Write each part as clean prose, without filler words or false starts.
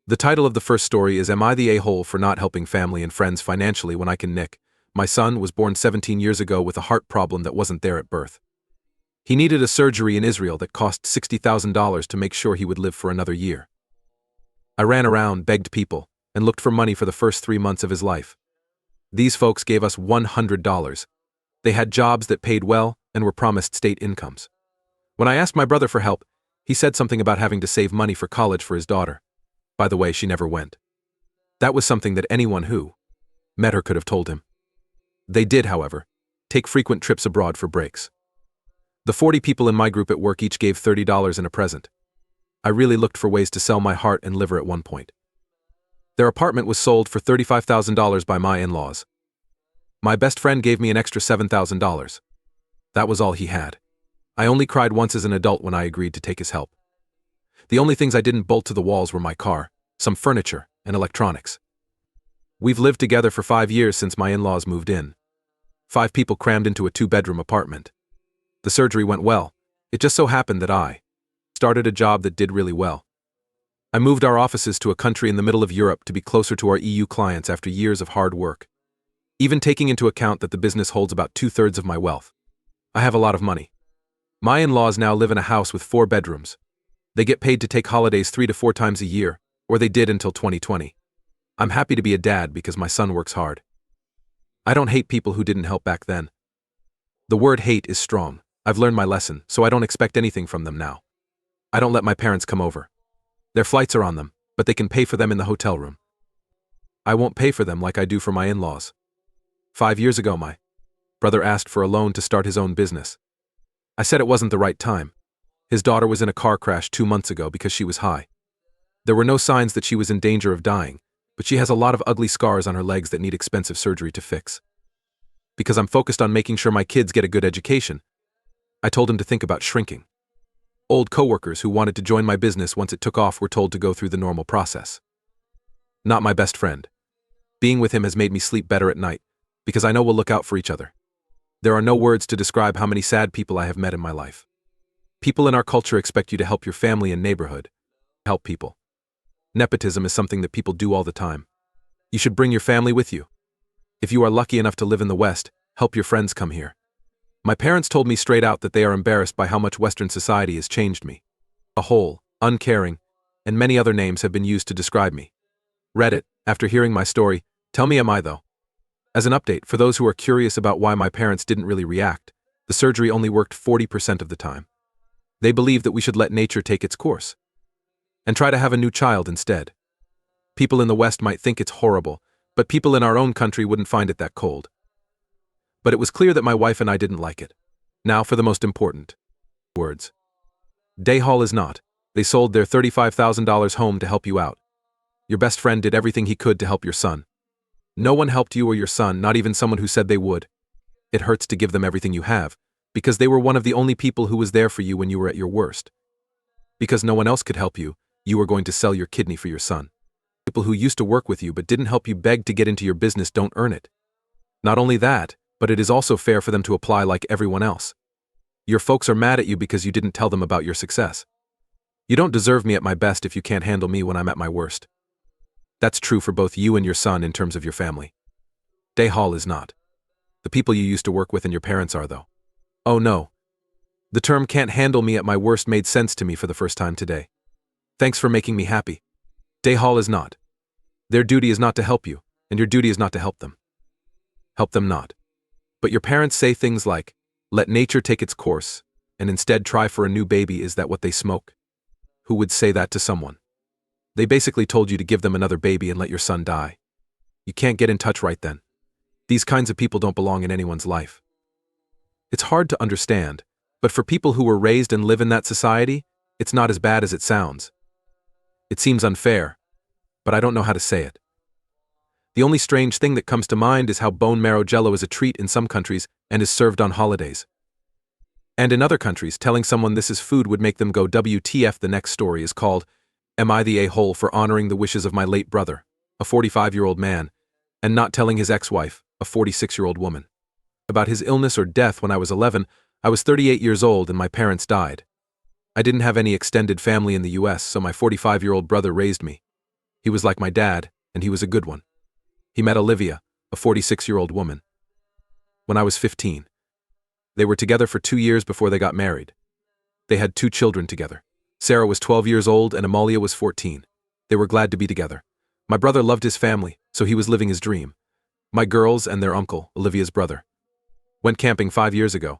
The title of the first story is Am I the A-hole for not helping family and friends financially when I can Nick? My son was born 17 years ago with a heart problem that wasn't there at birth. He needed a surgery in Israel that cost $60,000 to make sure he would live for another year. I ran around, begged people, and looked for money for the first 3 months of his life. These folks gave us $100. They had jobs that paid well and were promised state incomes. When I asked my brother for help, he said something about having to save money for college for his daughter. By the way, she never went. That was something that anyone who met her could have told him. They did, however, take frequent trips abroad for breaks. The 40 people in my group at work each gave $30 in a present. I really looked for ways to sell my heart and liver at one point. Their apartment was sold for $35,000 by my in-laws. My best friend gave me an extra $7,000. That was all he had. I only cried once as an adult when I agreed to take his help. The only things I didn't bolt to the walls were my car, some furniture, and electronics. We've lived together for 5 years since my in-laws moved in. 5 people crammed into a 2-bedroom apartment. The surgery went well. It just so happened that I started a job that did really well. I moved our offices to a country in the middle of Europe to be closer to our EU clients after years of hard work. Even taking into account that the business holds about 2/3 of my wealth, I have a lot of money. My in-laws now live in a house with 4 bedrooms. They get paid to take holidays 3 to 4 times a year, or they did until 2020. I'm happy to be a dad because my son works hard. I don't hate people who didn't help back then. The word hate is strong. I've learned my lesson, so I don't expect anything from them now. I don't let my parents come over. Their flights are on them, but they can pay for them in the hotel room. I won't pay for them like I do for my in-laws. 5 years ago, my brother asked for a loan to start his own business. I said it wasn't the right time. His daughter was in a car crash 2 months ago because she was high. There were no signs that she was in danger of dying, but she has a lot of ugly scars on her legs that need expensive surgery to fix. Because I'm focused on making sure my kids get a good education, I told him to think about shrinking. Old coworkers who wanted to join my business once it took off were told to go through the normal process. Not my best friend. Being with him has made me sleep better at night, because I know we'll look out for each other. There are no words to describe how many sad people I have met in my life. People in our culture expect you to help your family and neighborhood. Help people. Nepotism is something that people do all the time. You should bring your family with you. If you are lucky enough to live in the West, help your friends come here. My parents told me straight out that they are embarrassed by how much Western society has changed me. A hole, uncaring, and many other names have been used to describe me. Reddit, after hearing my story, tell me am I though? As an update, for those who are curious about why my parents didn't really react, the surgery only worked 40% of the time. They believe that we should let nature take its course and try to have a new child instead. People in the West might think it's horrible, but people in our own country wouldn't find it that cold. But it was clear that my wife and I didn't like it. Now for the most important words. Day-haul is not. They sold their $35,000 home to help you out. Your best friend did everything he could to help your son. No one helped you or your son, not even someone who said they would. It hurts to give them everything you have, because they were one of the only people who was there for you when you were at your worst. Because no one else could help you, you were going to sell your kidney for your son. People who used to work with you but didn't help you beg to get into your business don't earn it. Not only that, but it is also fair for them to apply like everyone else. Your folks are mad at you because you didn't tell them about your success. You don't deserve me at my best if you can't handle me when I'm at my worst. That's true for both you and your son in terms of your family. Day-haul is not. The people you used to work with and your parents are, though. Oh no. The term can't handle me at my worst made sense to me for the first time today. Thanks for making me happy. Day-haul is not. Their duty is not to help you, and your duty is not to help them. Help them not. But your parents say things like, let nature take its course, and instead try for a new baby. Is that what they smoke? Who would say that to someone? They basically told you to give them another baby and let your son die. You can't get in touch right then. These kinds of people don't belong in anyone's life. It's hard to understand, but for people who were raised and live in that society, it's not as bad as it sounds. It seems unfair, but I don't know how to say it. The only strange thing that comes to mind is how bone marrow jello is a treat in some countries and is served on holidays. And in other countries, telling someone this is food would make them go WTF. The next story is called, Am I the A-hole for honoring the wishes of my late brother, a 45-year-old man, and not telling his ex-wife, a 46-year-old woman, about his illness or death when I was 11? I was 38 years old and my parents died. I didn't have any extended family in the US, so my 45-year-old brother raised me. He was like my dad, and he was a good one. He met Olivia, a 46-year-old woman, when I was 15. They were together for 2 years before they got married. They had 2 children together. Sarah was 12 years old and Amalia was 14. They were glad to be together. My brother loved his family, so he was living his dream. My girls and their uncle, Olivia's brother, went camping 5 years ago.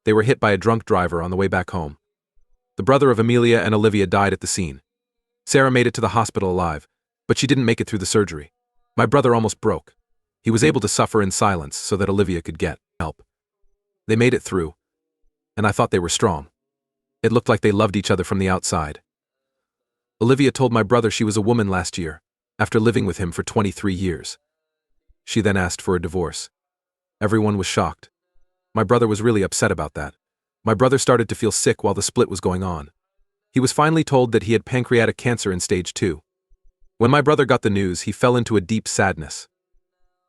They were hit by a drunk driver on the way back home. The brother of Amelia and Olivia died at the scene. Sarah made it to the hospital alive, but she didn't make it through the surgery. My brother almost broke. He was able to suffer in silence so that Olivia could get help. They made it through, and I thought they were strong. It looked like they loved each other from the outside. Olivia told my brother she was a woman last year, after living with him for 23 years. She then asked for a divorce. Everyone was shocked. My brother was really upset about that. My brother started to feel sick while the split was going on. He was finally told that he had pancreatic cancer in stage 2. When my brother got the news, he fell into a deep sadness.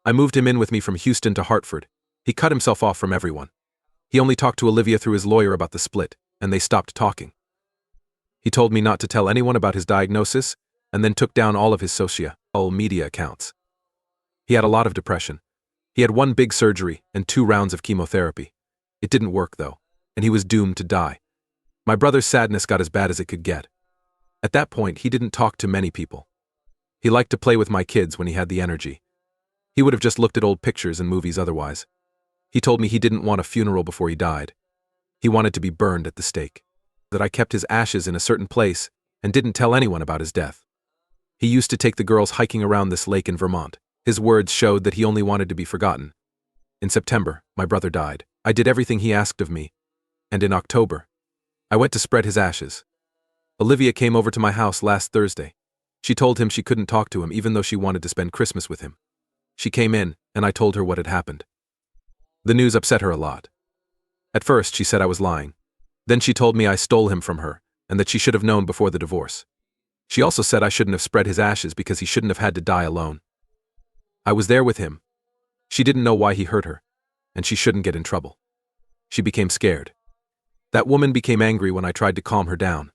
I moved him in with me from Houston to Hartford. He cut himself off from everyone. He only talked to Olivia through his lawyer about the split, and they stopped talking. He told me not to tell anyone about his diagnosis, and then took down all of his social media accounts. He had a lot of depression. He had 1 big surgery and 2 rounds of chemotherapy. It didn't work though, and he was doomed to die. My brother's sadness got as bad as it could get. At that point, he didn't talk to many people. He liked to play with my kids when he had the energy. He would have just looked at old pictures and movies otherwise. He told me he didn't want a funeral before he died. He wanted to be burned at the stake. That I kept his ashes in a certain place and didn't tell anyone about his death. He used to take the girls hiking around this lake in Vermont. His words showed that he only wanted to be forgotten. In September, my brother died. I did everything he asked of me. And in October, I went to spread his ashes. Olivia came over to my house last Thursday. She told him she couldn't talk to him even though she wanted to spend Christmas with him. She came in, and I told her what had happened. The news upset her a lot. At first, she said I was lying. Then she told me I stole him from her, and that she should have known before the divorce. She also said I shouldn't have spread his ashes because he shouldn't have had to die alone. I was there with him. She didn't know why he hurt her, and she shouldn't get in trouble. She became scared. That woman became angry when I tried to calm her down.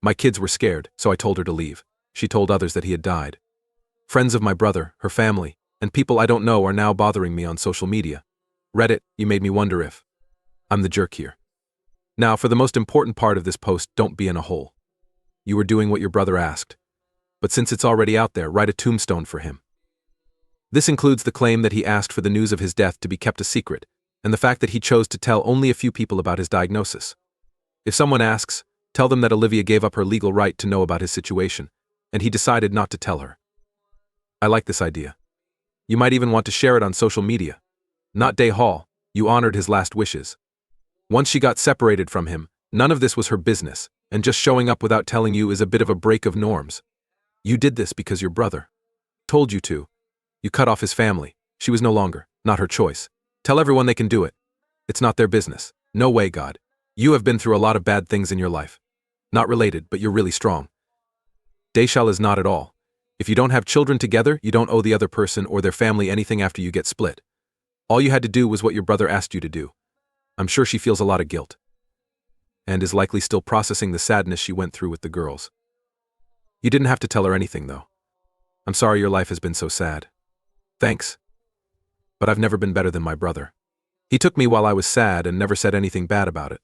My kids were scared, so I told her to leave. She told others that he had died. Friends of my brother, her family, and people I don't know are now bothering me on social media. Reddit, you made me wonder if I'm the jerk here. Now, for the most important part of this post, don't be in a hole. You were doing what your brother asked. But since it's already out there, write a tombstone for him. This includes the claim that he asked for the news of his death to be kept a secret, and the fact that he chose to tell only a few people about his diagnosis. If someone asks, tell them that Olivia gave up her legal right to know about his situation, and he decided not to tell her. I like this idea. You might even want to share it on social media. Not Day Hall, you honored his last wishes. Once she got separated from him, none of this was her business, and just showing up without telling you is a bit of a break of norms. You did this because your brother told you to. You cut off his family. She was no longer, not her choice. Tell everyone they can do it. It's not their business. No way, God. You have been through a lot of bad things in your life. Not related, but you're really strong. Dayshal is not at all. If you don't have children together, you don't owe the other person or their family anything after you get split. All you had to do was what your brother asked you to do. I'm sure she feels a lot of guilt. And is likely still processing the sadness she went through with the girls. You didn't have to tell her anything, though. I'm sorry your life has been so sad. Thanks. But I've never been better than my brother. He took me while I was sad and never said anything bad about it.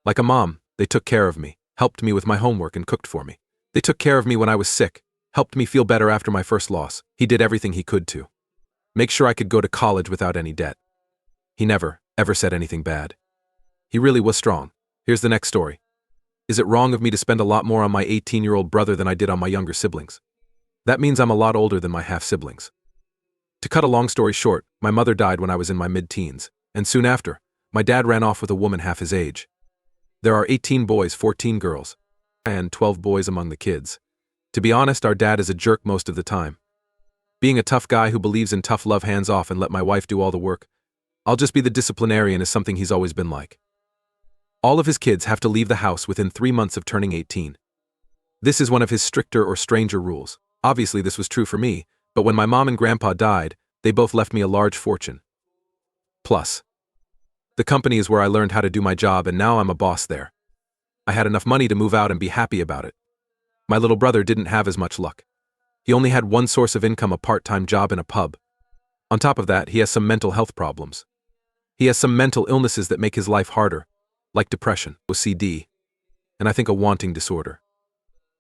Like a mom, they took care of me, helped me with my homework and cooked for me. They took care of me when I was sick, helped me feel better after my first loss. He did everything he could to make sure I could go to college without any debt. He never, ever said anything bad. He really was strong. Here's the next story. Is it wrong of me to spend a lot more on my 18-year-old brother than I did on my younger siblings? That means I'm a lot older than my half-siblings. To cut a long story short, my mother died when I was in my mid-teens, and soon after, my dad ran off with a woman half his age. There are 18 boys, 14 girls, and 12 boys among the kids. To be honest, our dad is a jerk most of the time. Being a tough guy who believes in tough love, hands off and let my wife do all the work, I'll just be the disciplinarian is something he's always been like. All of his kids have to leave the house within 3 months of turning 18. This is one of his stricter or stranger rules. Obviously this was true for me, but when my mom and grandpa died, they both left me a large fortune. Plus, the company is where I learned how to do my job and now I'm a boss there. I had enough money to move out and be happy about it. My little brother didn't have as much luck. He only had one source of income, a part-time job in a pub. On top of that, he has some mental health problems. He has some mental illnesses that make his life harder, like depression, OCD, and I think a wanting disorder.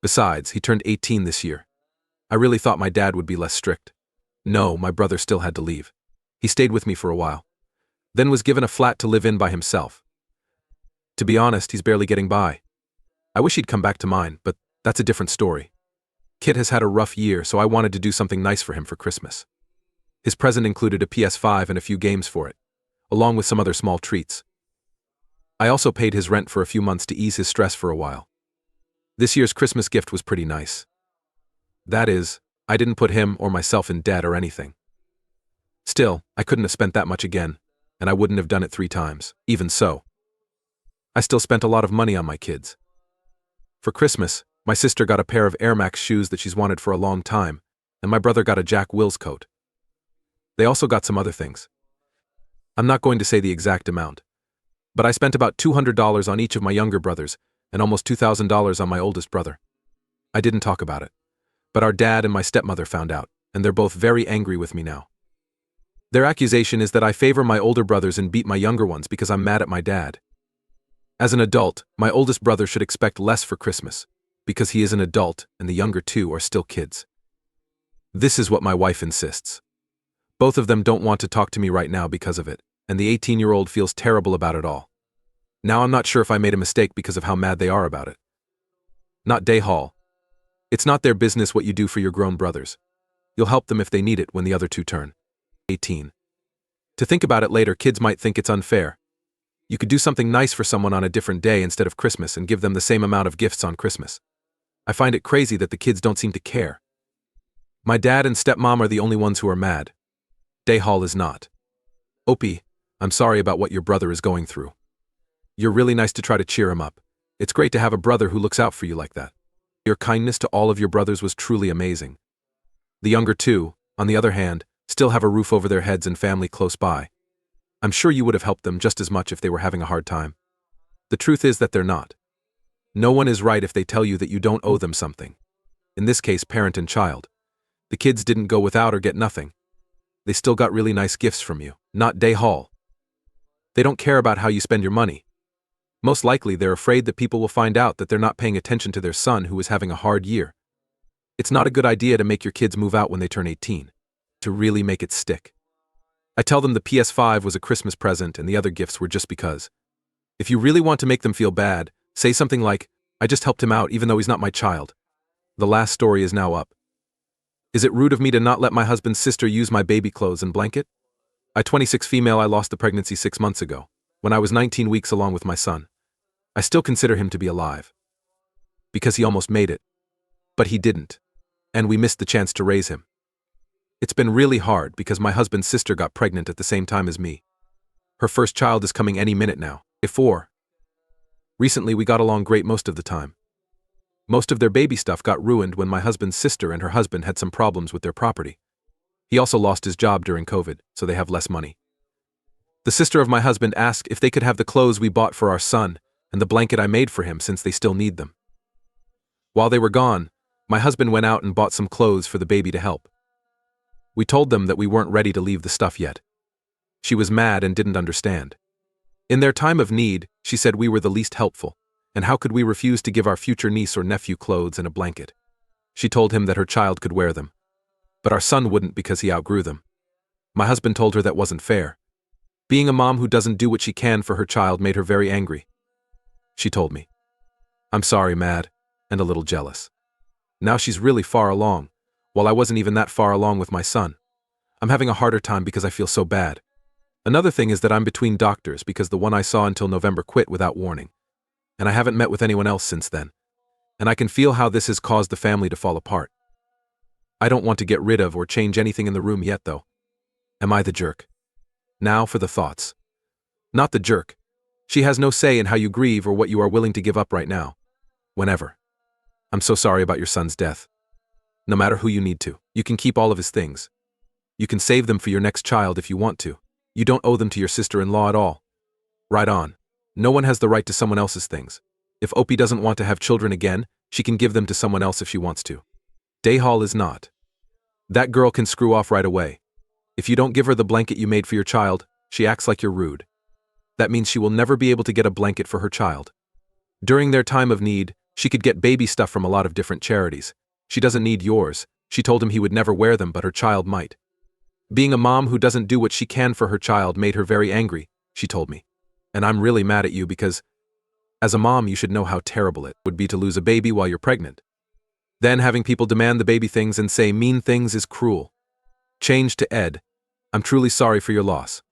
Besides, he turned 18 this year. I really thought my dad would be less strict. No, my brother still had to leave. He stayed with me for a while, then was given a flat to live in by himself. To be honest, he's barely getting by. I wish he'd come back to mine, but that's a different story. Kit has had a rough year, so I wanted to do something nice for him for Christmas. His present included a PS5 and a few games for it, along with some other small treats. I also paid his rent for a few months to ease his stress for a while. This year's Christmas gift was pretty nice. That is, I didn't put him or myself in debt or anything. Still, I couldn't have spent that much again, and I wouldn't have done it 3 times. Even so, I still spent a lot of money on my kids. For Christmas, my sister got a pair of Air Max shoes that she's wanted for a long time, and my brother got a Jack Wills coat. They also got some other things. I'm not going to say the exact amount, but I spent about $200 on each of my younger brothers and almost $2,000 on my oldest brother. I didn't talk about it, but our dad and my stepmother found out, and they're both very angry with me now. Their accusation is that I favor my older brothers and beat my younger ones because I'm mad at my dad. As an adult, my oldest brother should expect less for Christmas, because he is an adult and the younger 2 are still kids. This is what my wife insists. Both of them don't want to talk to me right now because of it, and the 18-year-old feels terrible about it all. Now I'm not sure if I made a mistake because of how mad they are about it. Not Day Hall. It's not their business what you do for your grown brothers. You'll help them if they need it when the other 2 turn 18. To think about it later, kids might think it's unfair. You could do something nice for someone on a different day instead of Christmas and give them the same amount of gifts on Christmas. I find it crazy that the kids don't seem to care. My dad and stepmom are the only ones who are mad. Day Hall is not. Opie, I'm sorry about what your brother is going through. You're really nice to try to cheer him up. It's great to have a brother who looks out for you like that. Your kindness to all of your brothers was truly amazing. The younger 2, on the other hand, still have a roof over their heads and family close by. I'm sure you would have helped them just as much if they were having a hard time. The truth is that they're not. No one is right if they tell you that you don't owe them something. In this case, parent and child. The kids didn't go without or get nothing. They still got really nice gifts from you, not Day Hall. They don't care about how you spend your money. Most likely they're afraid that people will find out that they're not paying attention to their son who is having a hard year. It's not a good idea to make your kids move out when they turn 18. To really make it stick. I tell them the PS5 was a Christmas present and the other gifts were just because. If you really want to make them feel bad, say something like, I just helped him out even though he's not my child. The last story is now up. Is it rude of me to not let my husband's sister use my baby clothes and blanket? I 26 female, I lost the pregnancy 6 months ago, when I was 19 weeks along with my son. I still consider him to be alive. Because he almost made it. But he didn't. And we missed the chance to raise him. It's been really hard because my husband's sister got pregnant at the same time as me. Her first child is coming any minute now. Recently we got along great most of the time. Most of their baby stuff got ruined when my husband's sister and her husband had some problems with their property. He also lost his job during COVID, so they have less money. The sister of my husband asked if they could have the clothes we bought for our son and the blanket I made for him since they still need them. While they were gone, my husband went out and bought some clothes for the baby to help. We told them that we weren't ready to leave the stuff yet. She was mad and didn't understand. In their time of need, she said we were the least helpful, and how could we refuse to give our future niece or nephew clothes and a blanket? She told him that her child could wear them. But our son wouldn't because he outgrew them. My husband told her that wasn't fair. Being a mom who doesn't do what she can for her child made her very angry. She told me. I'm sorry, mad, and a little jealous. Now she's really far along, while I wasn't even that far along with my son. I'm having a harder time because I feel so bad. Another thing is that I'm between doctors because the one I saw until November quit without warning. And I haven't met with anyone else since then. And I can feel how this has caused the family to fall apart. I don't want to get rid of or change anything in the room yet, though. Am I the jerk? Now for the thoughts. Not the jerk. She has no say in how you grieve or what you are willing to give up right now. Whenever. I'm so sorry about your son's death. No matter who you need to, you can keep all of his things. You can save them for your next child if you want to. You don't owe them to your sister-in-law at all. Right on. No one has the right to someone else's things. If Opie doesn't want to have children again, she can give them to someone else if she wants to. Day Hall is not. That girl can screw off right away. If you don't give her the blanket you made for your child, she acts like you're rude. That means she will never be able to get a blanket for her child. During their time of need, she could get baby stuff from a lot of different charities. She doesn't need yours. She told him he would never wear them, but her child might. Being a mom who doesn't do what she can for her child made her very angry, she told me. And I'm really mad at you because, as a mom, you should know how terrible it would be to lose a baby while you're pregnant. Then having people demand the baby things and say mean things is cruel. Change to Ed. I'm truly sorry for your loss.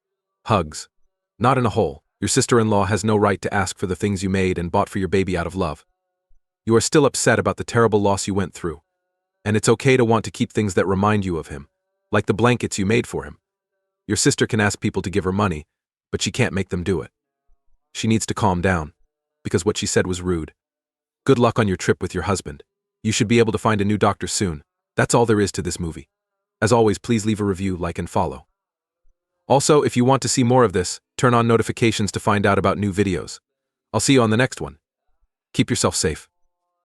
Hugs. Not in a hole. Your sister-in-law has no right to ask for the things you made and bought for your baby out of love. You are still upset about the terrible loss you went through. And it's okay to want to keep things that remind you of him, like the blankets you made for him. Your sister can ask people to give her money, but she can't make them do it. She needs to calm down, because what she said was rude. Good luck on your trip with your husband. You should be able to find a new doctor soon. That's all there is to this movie. As always, please leave a review, like, and follow. Also, if you want to see more of this, turn on notifications to find out about new videos. I'll see you on the next one. Keep yourself safe.